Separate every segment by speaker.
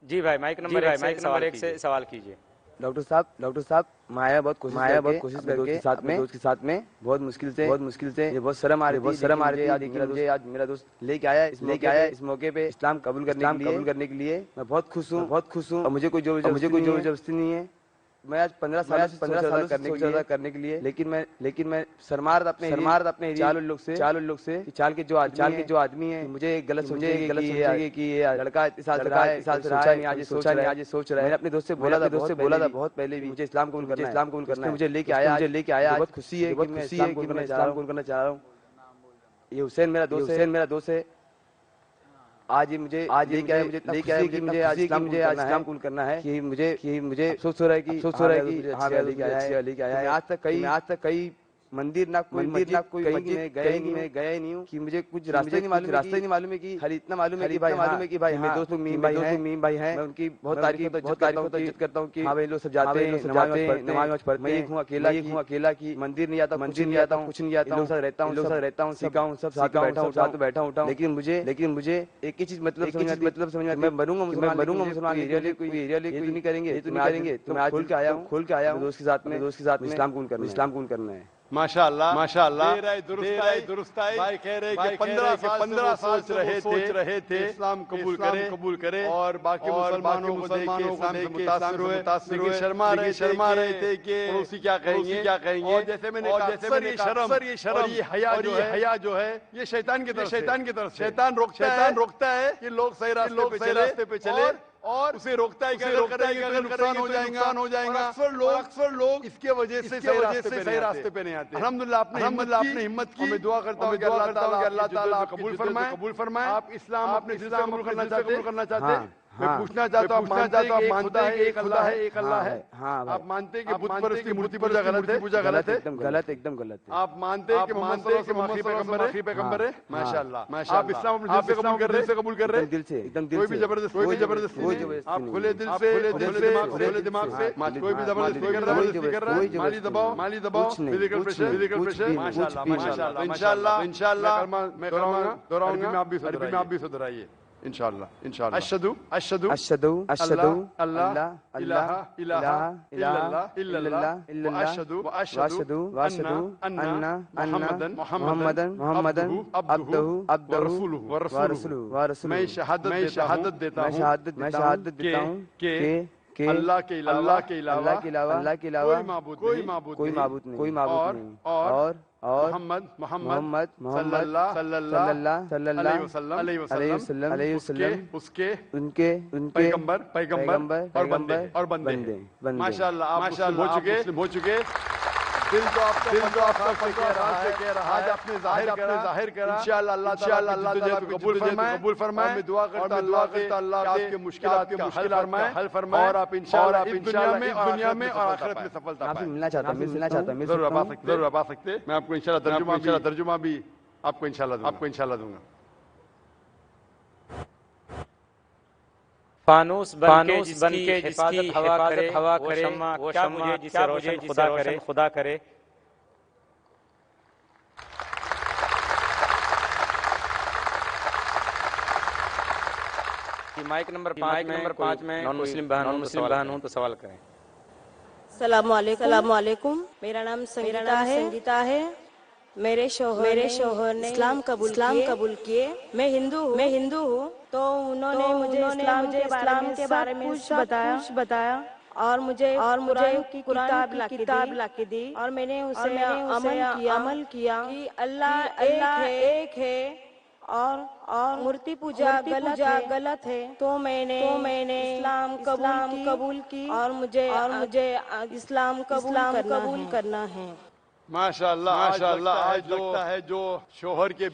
Speaker 1: جی بھائی mic number ایک سے سوال کیجیے۔
Speaker 2: ڈاکٹر صاحب مایا بہت کوشش کر کے دوست کے ساتھ میں بہت مشکل سے یہ بہت شرم آ رہی تھی آج میرا دوست لے کے آیا اس موقع پہ اسلام قبول کرنے کے لیے میں بہت خوش ہوں اور مجھے کوئی زور زبردستی نہیں ہے۔ میں آج 15 سال کرنے کے لیے لیکن میں شرمار اپنے چال لوگ سے چال کے جو آدمی ہیں مجھے غلط سمجھے کہ یہ لڑکا سوچا نہیں آج سوچ رہا ہے۔ میں نے اپنے دوست سے بولا تھا بہت پہلے بھی مجھے اسلام قبول کرنا ہے، مجھے لے کے آیا بہت خوشی ہے کہ میں اسلام قبول کرنا چاہ رہا ہوں۔ یہ حسین میرا دوست ہے۔ آج مجھے اسلام قبول کرنا ہے کہ مجھے افسوس ہو رہا ہے کہ آج تک کئی مندر نہ کوئی میں گیا نہیں ہوں کہ مجھے کچھ راستہ نہیں معلوم ہے کہ خالی اتنا معلوم ہے کہ بھائی میرے دوست لوگ میم بھائی ہیں، میں ان کی بہت تعریف عزت کرتا ہوں کہ ہاں بھائی لوگ سب جاتے ہیں نماز پڑھتے ہیں، میں اکیلا کی مندر نہیں آتا کچھ نہیں آتا ہوں، رہتا ہوں سیکھا ہوں سب ساتھ بیٹھا ہوں لیکن مجھے ایک ہی چیز مطلب سمجھ میں بنوں گا مسلمان ایریا نہیں کریں گے تو میں آج کھول کے آیا ہوں دوست کے ساتھ اسلام قبول کرنا ہے۔
Speaker 3: ماشاءاللہ درست ہے۔ بھائی کہہ رہے کہ 15 سال سوچ رہے تھے اسلام قبول کرے اور باقی مسلمانوں کو دیکھ کے اسلام سے متاثر ہوئے لیکن شرما رہے تھے کہ پڑوسی کیا کہیں گے اور جیسے میں نے کہا اکثر یہ شرم اور یہ حیا جو ہے یہ شیطان کی طرف شیطان روکتا ہے کہ لوگ صحیح راستے پہ چلے اور اسے روکتا ہے کہ اگر نقصان ہو جائے گا اکثر لوگ اس کی وجہ سے صحیح راستے پہ نہیں آتے۔ الحمدللہ آپ نے ہمت کی، میں دعا کرتا ہوں کہ اللہ تعالیٰ قبول فرمائے۔ آپ اسلام اپنے دل سے قبول کرنا چاہتے ہیں؟ میں پوچھنا چاہتا ہوں آپ مانتے ہیں کہ ایک اللہ ہے؟ آپ مانتے ہیں کہ بت پرستی مورتی پوجا غلط ہے؟
Speaker 2: ایک دم غلط ہے۔
Speaker 3: آپ مانتے ہیں کہ آخری پیغمبر ہے؟ ماشاءاللہ۔ آپ اسلام اپنے دل سے قبول کر رہے ہیں؟
Speaker 2: دل سے ایک دم
Speaker 3: کوئی بھی زبردستی نہیں، آپ کھلے دل سے کھلے دماغ سے، کوئی بھی زبردستی کر رہا ہے، مالی دباؤ فزیکل پریشر انشاءاللہ میں دہراؤں گا، عربی میں آپ بھی دہرائیے انشاءاللہ۔ اشہدو اللہ الہ الا اللہ واشہدو ان محمدن عبدہ ورسولہ۔ میں شہادت دیتا ہوں کہ اللہ کے علاوہ کوئی معبود نہیں اور محمد صلی اللہ علیہ وسلم اس کے پیغمبر اور بندے۔ ماشاءاللہ آپ مسلم ہو چکے۔ دل تو آپ کا کہہ رہا ہے، آج آپ نے ظاہر کرا۔ انشاءاللہ اللہ تعالیٰ قبول فرمائے۔ میں دعا کرتا اللہ آپ کے مشکلات کا حل فرمائے اور آپ انشاءاللہ اس دنیا میں اور آخرت میں سفلتا پائیں۔
Speaker 2: ملنا چاہتا ہوں
Speaker 3: ضرور آپ آ سکتے، میں آپ کو انشاءاللہ ترجمہ بھی آپ کو انشاءاللہ دوں گا۔
Speaker 1: فانوس بن کے جس کی حفاظت ہوا کرے، وہ شمع جسے روشن خدا کرے۔ مائک نمبر 5 میں نان مسلم بہن ہوں تو سوال کریں۔
Speaker 4: السلام علیکم، میرا نام سنگیتا ہے۔ میرے شوہر نے اسلام قبول کیے۔ میں ہندو ہوں تو انہوں نے مجھے اسلام کے بارے میں کچھ بتایا اور مجھے قرآن کی کتاب لا کے دی اور میں نے اسے عمل کیا کہ اللہ ایک ہے اور مورتی پوجا غلط ہے۔ تو میں نے اسلام قبول کی اور مجھے اسلام قبول کرنا ہے۔
Speaker 3: ماشاءاللہ آج لگتا ہے جو شوہر کے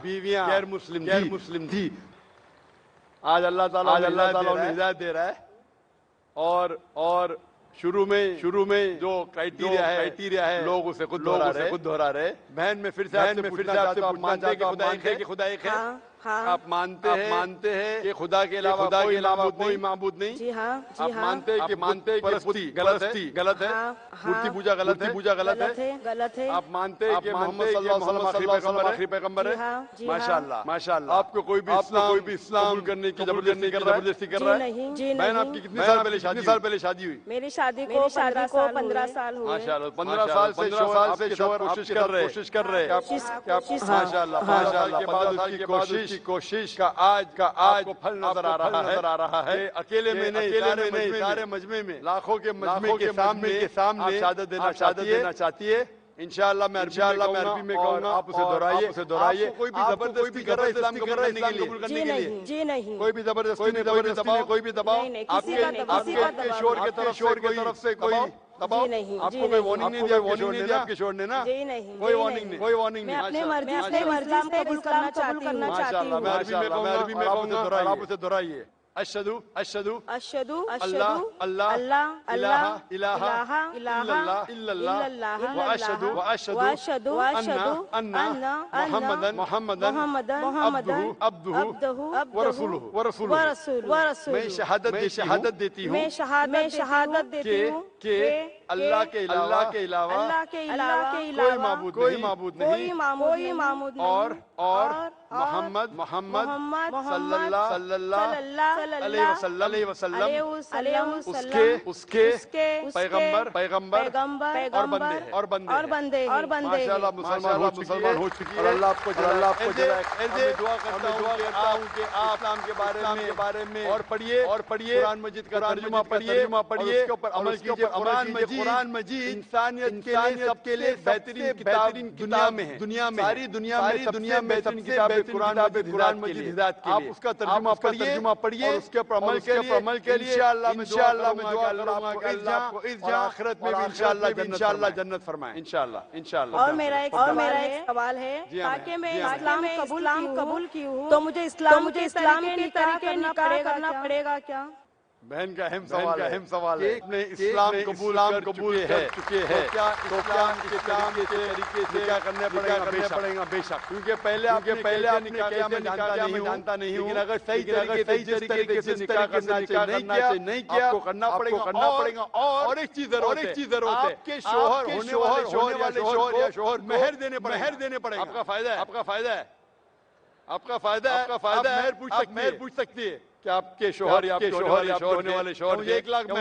Speaker 3: بیویاں غیر مسلم تھی، آج اللہ تعالیٰ انہیں ہدایت دے رہا ہے اور شروع میں جو کرائٹیریا ہے لوگ اسے خود دہرا رہے۔ بہن میں پھر سے آپ سے پوچھنا چاہتا ہوں، آپ مانتے ہیں کہ خدا ایک ہے؟
Speaker 4: ہاں
Speaker 3: آپ مانتے ہیں کہ خدا کے علاوہ کوئی معبود نہیں؟
Speaker 4: جی ہاں
Speaker 3: آپ مانتے ہیں کہ پرستی غلط ہے، مورتی پوجا غلط ہے؟
Speaker 4: غلط ہے
Speaker 3: آپ مانتے ہیں کہ محمد صلی اللہ علیہ وسلم آخری پیغمبر ہے؟ ماشاء اللہ آپ کو کوئی بھی اسلام قبول کرنے کی زبردستی کر رہا ہے؟
Speaker 4: جی
Speaker 3: بہن آپ کی کتنے سال پہلے شادی ہوئی؟
Speaker 4: میری شادی کو 15 سال ہوئے.
Speaker 3: ماشاء اللہ 15 سال سے شوہر کوشش کر رہے ماشاء اللہ کے بعد اس کی کوشش کا آج کو پھل نظر آ رہا ہے. اکیلے میں نہیں سارے مجمع میں لاکھوں کے مجمع کے سامنے شہادت دینا چاہتی ہے. انشاءاللہ میں عربی میں کہوں گا، آپ اسے دہرائیے. کوئی بھی زبردستی کر رہا ہے اسلام قبول کرنے کے لیے؟
Speaker 4: جی نہیں
Speaker 3: کوئی بھی زبردستی نہیں، کوئی بھی دباؤ آپ کے شوہر کی طرف سے کوئی دباؤ؟ آپ کو کوئی وارننگ نہیں دیا آپ کے شوہر نے نا؟ کوئی وارننگ نہیں.
Speaker 4: اپنی مرضی سے اسلام قبول کرنا چاہتی ہوں.
Speaker 3: میں عربی میں کہوں گا، آپ اسے دہرائیے. اشہدو اللہ الہ الا اللہ واشہدو ان محمدن عبدہ ورسولہ. میں شہادت دیتی ہوں کہ اللہ کے علاوہ کوئی معبود نہیں اور محمد صلی اللہ علیہ وسلم اس کے پیغمبر اور بندے ہیں. ماشاءاللہ مسلمان ہو چکی ہے. اللہ آپ کو دعا کرتا ہوں کہ آپ اسلام کے بارے میں اور پڑھیے قرآن مجید کا ترجمہ پڑھیے اس کے اوپر عمل کیجیے. قرآن مجید انسانیت سب کے لیے بہترین کتاب دنیا میں ہے. ساری دنیا میں سب سے بہترین قرآن مجید ہدایت کے لیے. آپ اس کا ترجمہ پڑھیے اور اس کے اوپر عمل کے لیے. انشاءاللہ میں دعا کروں گا کہ اللہ آپ کو اس جہاں آخرت میں بھی انشاءاللہ جنت فرمائے. انشاءاللہ.
Speaker 4: اور میرا ایک سوال ہے، تاکہ میں اسلام قبول کی ہوں تو مجھے اسلام کے طریقے نکاح کرنا پڑے گا کیا؟
Speaker 3: بہن کا اہم سوال ہے. اپنے اسلام قبول کر چکے ہیں تو کیا اسلام کے طریقے سے نکاح کرنا پڑے گا؟ بے شک. کیونکہ پہلے آپ نے جانتا نہیں ہوں، لیکن اگر صحیح طریقے سے نکاح کرنا نہیں کیا آپ کو کرنا پڑے گا. اور ایک چیز ضرورت ہے، آپ کے شوہر ہونے والے شوہر مہر دینے پڑے گا. آپ کا فائدہ ہے. آپ مہر پوچھ سکتی ہے کہ آپ کے شوہر یا ہونے والے شوہر 1 لاکھ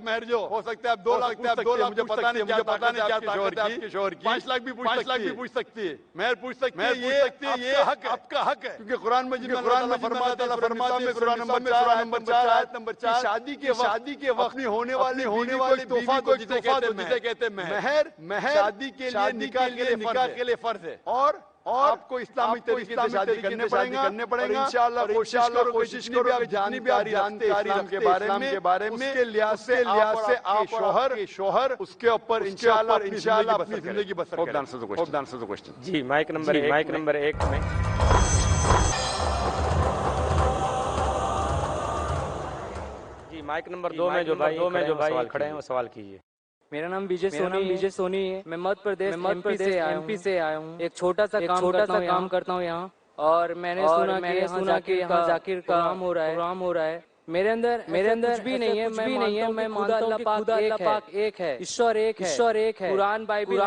Speaker 3: مہر جو ہو سکتا ہے، 2 لاکھ مجھے پتا نہیں کیا آپ کے شوہر کی. 5 لاکھ بھی پوچھ سکتی ہے. مہر پوچھ سکتی ہے. یہ آپ کا حق ہے. کیونکہ قرآن مجید میں فرماتے ہیں سورہ نمبر 4 آیت نمبر 4 شادی کے وقت اپنی ہونے والی تحفہ کو جسے کہتے ہیں مہر شادی کے لیے نکاح کے لیے فرض ہے. اور آپ کو اسلامی طریقے سے شادی کرنے پڑیں گا. انشاءاللہ کوشش کرو آپ جتنی بھی جانتے اسلام کے بارے میں اس کے لحاظ سے آپ شوہر اس کے اوپر انشاءاللہ اپنی زندگی بسر کریں.
Speaker 1: جی مائک نمبر 1 میں. جی مائک نمبر 2 میں جو بھائی کھڑے ہیں وہ سوال کیجیے.
Speaker 5: میرا نام وجے سونی ہے. میں مدھیہ پردیش ایم پی سے آیا ہوں. ایک چھوٹا سا کام کرتا ہوں یہاں. اور میں نے سنا کہ یہاں ذاکر کا پروگرام ہو رہا ہے. میرے اندر کچھ بھی نہیں ہے. میں مانتا ہوں کہ خدا پاک ایک ہے، ایشور ایک ہے. قرآن بائبل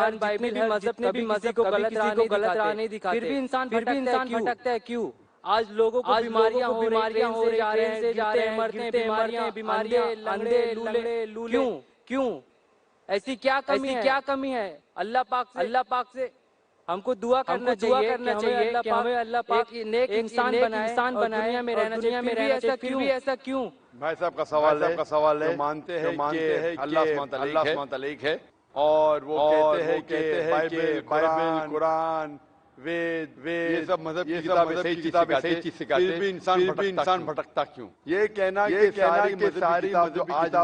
Speaker 5: مذہب نے بھی کسی کو غلط راہ نہیں دکھاتے. پھر بھی انسان بھٹکتا ہے. کیوں؟ آج لوگوں کو بیماریاں ہو رہی ہیں، جا رہے ہیں مرتے ہیں. بیماریاں اندھے لولے. کیوں؟ ایسی کیا کمی ہے؟ اللہ پاک سے ہم کو دعا کرنا چاہیے کہ ہمیں اللہ پاک نیک انسان بنائے، دنیا میں رہنا چاہیے. پھر بھی ایسا کیوں؟
Speaker 3: بھائی صاحب کا سوال ہے. مانتے ہیں کہ اللہ سبحانہ ایک ہے اور وہ کہتے ہیں کہ بائبل، قرآن، وید یہ سب مذہب کی کتابیں صحیح چیز سکھاتے ہیں. پھر بھی انسان بھٹکتا کیوں؟ یہ کہنا کہ ساری جو آج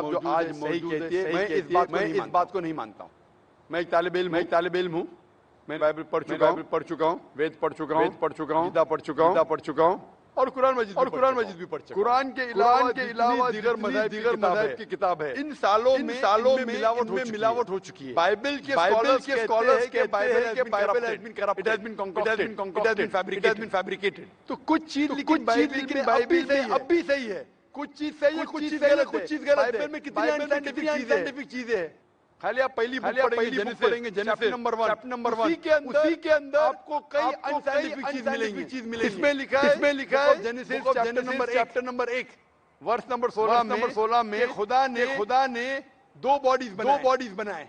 Speaker 3: صحیح کہتی ہے، میں اس بات کو نہیں مانتا ہوں. میں ایک طالب علم ہوں. میں بائبل پڑھ چکا ہوں، وید پڑھ چکا ہوں، گیتا پڑھ چکا ہوں اور قرآن مجید بھی پڑھ چکا ہوں۔ قرآن کے علاوہ دیگر مذاہب کی کتاب ہے۔ ان سالوں میں ملاوٹ ہو چکی ہے۔ بائبل کے اسکالرز کہتے ہیں کہ Bible has been corrupted, it has been concocted, it has been fabricated۔ تو کچھ چیز لیکن بائبل میں اب بھی صحیح ہے، کچھ چیز صحیح ہے، کچھ چیز غلط ہے۔ بائبل میں کتنی انسائنٹیفک چیزیں ہیں، خالی آپ پہلی بک پڑھیں گے جنیسس نمبر 1، اسی کے اندر آپ کو کئی انسائنٹیفک چیز ملیں گی۔ اس میں لکھا ہے جنیسس چیپٹر نمبر 1 ورس نمبر 16 میں خدا نے دو باڈیز بنائے،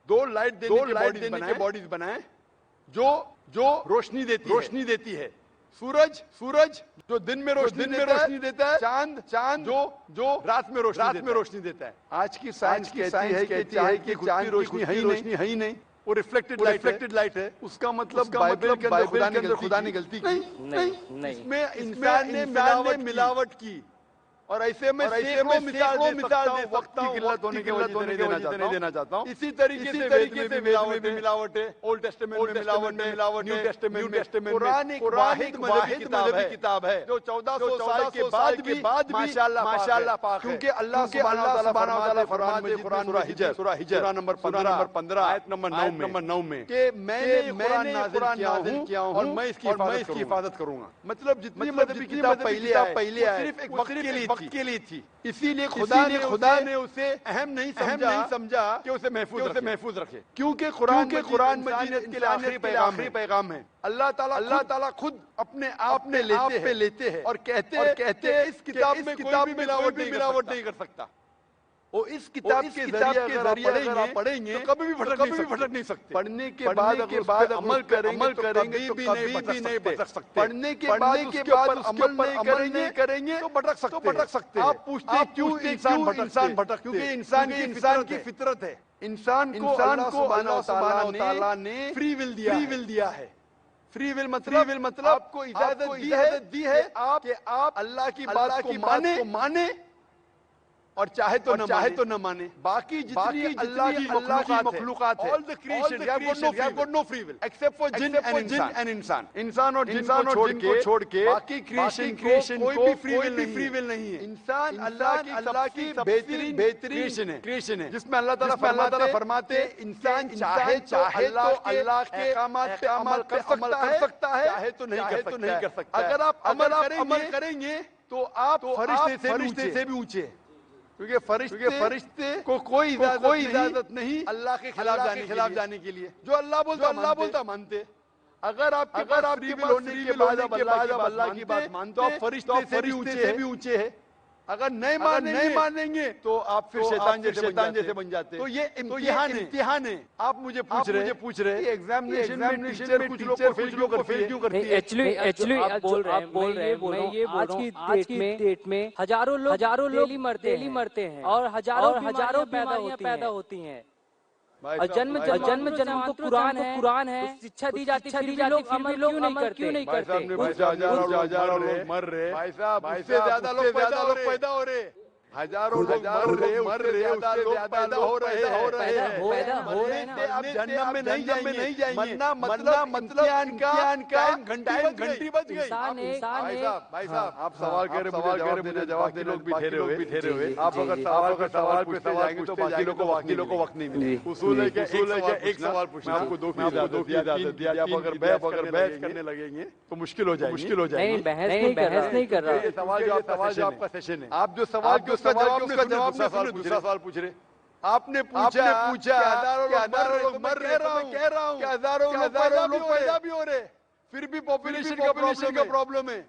Speaker 3: دو لائٹ دینے کے باڈیز بنائے جو روشنی دیتی ہے۔ سورج جو دن میں روشنی دیتا ہے، چاند جو رات میں روشنی دیتا ہے۔ آج کی سائنس کہتی ہے کہ چاند کی روشنی ہے ہی نہیں، وہ ریفلیکٹڈ لائٹ ہے۔ اس کا مطلب بائبل کے اندر خدا نے غلطی کی نہیں، اس میں انسان نے ملاوٹ کی۔ اور ایسے میں مثال دے وقت کی قلت ہونے کی وجہ سے نہیں دینا چاہتا ہوں۔ اسی طریقے سے وید میں بھی ملاوٹ ہے، اولڈ ٹیسٹمنٹ میں ملاوٹ ہے، نیو ٹیسٹمنٹ میں۔ قرآن ایک واحد مذہبی کتاب ہے جو 1400 سال کے بعد بھی ماشاءاللہ پاک ہے، کیونکہ اللہ سبحانہ وتعالی فرماتے ہیں سورہ ہجر نمبر 15 آیت نمبر 9 میں کہ میں نے قرآن نازل کیا ہوں اور میں اس کی حفاظت کروں گا۔ مطلب جتنی مذہبی کتاب پہلے آئے صرف ایک وقت کے لیے تھی، اسی لیے خدا نے اسے اہم نہیں سمجھا کہ اسے محفوظ رکھے، کیونکہ قرآن مجید کے لیے آخری پیغام ہے۔ اللہ تعالیٰ خود اپنے آپ نے لیتے ہیں اور کہتے ہیں اس کتاب میں کوئی بھی ملاوٹ نہیں کر سکتا۔ اور اس کتاب کے ذریعے اگر آپ پڑھیں گے تو کبھی بھی بھٹک نہیں سکتے۔ پڑھنے کے بعد عمل کریں گے تو کبھی بھی نہیں بھٹک سکتے۔ پڑھنے کے بعد عمل نہیں کریں گے تو بھٹک سکتے۔ آپ پوچھتے ہیں کیوں انسان بھٹک؟ کیونکہ انسان کی فطرت ہے۔ انسان کو اللہ سبحانہ وتعالی نے فری ول دیا ہے۔ فری ول مطلب آپ کو اجازت دی ہے کہ آپ اللہ کی بات کو مانیں اور چاہے تو نہ مانے۔ باقی جتنی اللہ کی مخلوقات ہے، all the creation they have got no free will except for jinn and انسان۔ انسان اور جن کو چھوڑ کے باقی کریشن کو کوئی بھی فری ول نہیں ہے۔ انسان اللہ کی بہترین کریشن ہے، جس میں اللہ تعالیٰ فرماتے انسان چاہے تو اللہ کے احکامات پہ عمل کر سکتا ہے، چاہے تو نہیں کر سکتا۔ اگر آپ عمل کریں گے تو آپ فرشتے سے بھی اونچے، کیونکہ فرشتے کو کوئی اجازت نہیں اللہ کے خلاف جانے کے لیے۔ جو اللہ بولتا مانتے۔ اگر آپ کے ہونے کے بعد اللہ کی بات مانتے تو آپ فرشتے سے بھی اونچے ہیں۔ اگر نہیں مانیں گے تو آپ پھر شیطان جیسے بن جاتے۔ تو یہ امتحان ہے۔ آپ مجھے پوچھ رہے ایگزامینیشن میں ٹیچر کچھ لوگ کو فیل کیوں کرتی ہے؟
Speaker 5: ایکچولی آپ بول رہے ہیں آج کی ڈیٹ میں ہزاروں لوگ مرتے ہیں اور ہزاروں بیماریاں پیدا ہوتی ہیں۔ جنم تو قرآن ہے، شکشا دی جاتی لوگ عمل کیوں نہیں کرتے؟
Speaker 3: ہزاروں لوگ مر رہے، بھائی صاحب اس سے زیادہ لوگ پیدا ہو رہے، ہزاروں لوگ مر رہے، اس سے زیادہ پیدا ہو رہے ہیں۔ آپ جہنم میں نہیں جائیں گے۔ مطلب گھنٹی بج گئی۔ بھائی صاحب آپ سوال کر رہے، جواب دے، لوگ بھی ٹھہرے ہوئے۔ آپ اگر سوال پوچھتے جائیں گے تو باقی لوگوں کو وقت نہیں ملے۔ اصول ہے کہ ایک سوال پوچھنا، آپ کو دو کی اجازت دی۔ آپ اگر بحث کرنے لگیں گے تو مشکل ہو جائے گی۔
Speaker 5: بحث نہیں کر رہا،
Speaker 3: سوال جو آپ کا سیشن ہے، آپ جو سوال اس کا جواب دوسرا سوال پوچھ رہے۔ آپ نے پوچھا کہ ہزاروں لوگ مر رہے، کہہ رہا ہوں کہ ہزاروں لوگ پیدا بھی ہو رہے، پھر بھی پاپولیشن کا پرابلم ہے۔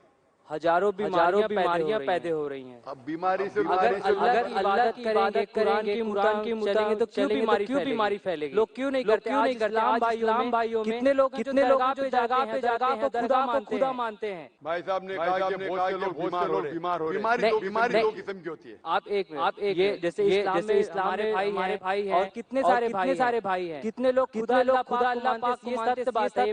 Speaker 5: ہزاروں بیماریاں پیدا ہو رہی ہیں۔
Speaker 3: اب بیماری سے
Speaker 5: اگر عبادت کریں گے، قرآن کی چلیں گے تو کیوں بیماری پھیلے گی؟ لوگ کیوں نہیں کرتے؟ اسلام بھائیوں میں کتنے لوگ جو جگہ کو خدا مانتے ہیں۔
Speaker 3: بھائی صاحب نے کہا کہ بہت سے لوگ بیمار ہو رہے ہیں۔ بیماری دو قسم کی ہوتی ہے۔
Speaker 5: آپ یہ جیسے اسلام میں ہمارے بھائی ہیں اور کتنے سارے بھائی ہیں، کتنے لوگ خدا اللہ پاک کو مانتے ہیں۔ یہ سب بات ہے،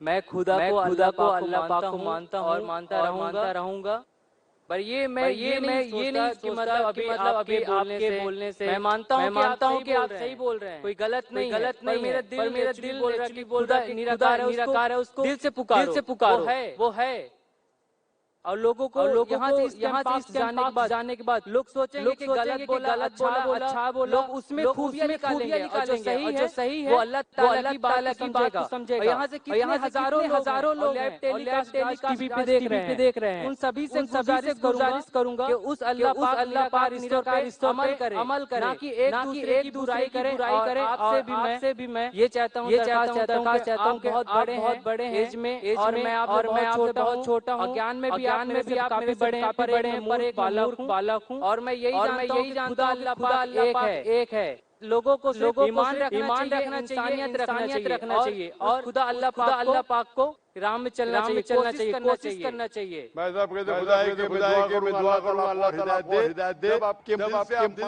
Speaker 5: میں خدا کو اللہ پاک کو مانتا ہوں اور مانتا رہوں گا. پر یہ میں یہ نہیں کہ مطلب ابھی آپ کے بولنے سے میں مانتا ہوں کہ آپ صحیح بول رہے ہیں, کوئی غلط نہیں میرا دل بول رہا ہے کہ خدا نراکار ہے, اس کو دل سے پکارو. وہ ہے. اور لوگوں کو یہاں سے جانے کے بعد لوگ سوچیں گے کہ غلط بولا, اچھا بولا, لوگ اس میں خوبیاں نکالیں گے, اور جو صحیح ہے وہ اللہ تعالیٰ کی بات کو سمجھے گا. یہاں سے کتنے ہزاروں لوگ ٹیلی کاسٹ ٹی وی پہ دیکھ رہے ہیں, ان سبھی سے گزارش کروں گا کہ اس اللہ پاک رشتوں پہ عمل کرے, نہ کہ ایک دوسرے کی برائی کرے. آپ سے بھی میں یہ چاہتا ہوں کہ آپ بہت بڑے ہیں ایج میں, اور میں آپ سے بہت چھوٹا ہوں, گیان میں بھی آپ کافی بڑے ہیں, پر ایک بالغ ہوں, اور میں یہی جانتا ہوں کہ خدا اللہ پاک ایک ہے. لوگوں کو ایمان رکھنا چاہیے, انسانیت رکھنا چاہیے, اور خدا اللہ پاک کو راہ میں چلنا چاہیے, کوشش کرنا چاہیے.
Speaker 3: میں صاحب کہتے خدا ہے کہ میں دعا کروں اللہ تعالیٰ ہدایت دے. جب آپ کے دل سے آپ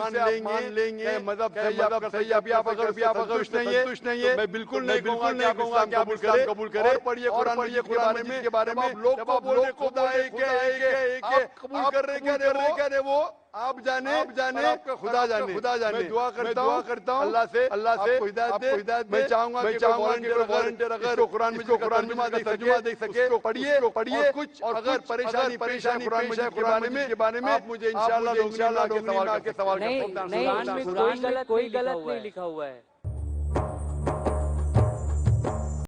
Speaker 3: مان لیں گے مذہب صحیح, ابھی آپ اگر خوش نہیں ہے, میں بالکل نہیں کہوں گا کہ آپ اسلام قبول کریں. اور پڑھیے قرآن مجید کے بارے میں, جب آپ لوگ خدا ایک ہے, آپ قبول کر رہے ہیں وہ آپ جانے آپ کا خدا جانے. میں دعا کرتا ہوں اللہ سے ہدایت دے. میں چاہوں گا کہ والنٹیئر اگر قرآن ترجمہ دیکھ سکے پڑھیے کچھ, اور اگر پریشانی قرآن مجید کے بارے میں آپ مجھے انشاءاللہ کے سوال کر سکتے ہیں.
Speaker 5: نہیں, کوئی غلط نہیں لکھا ہوا ہے.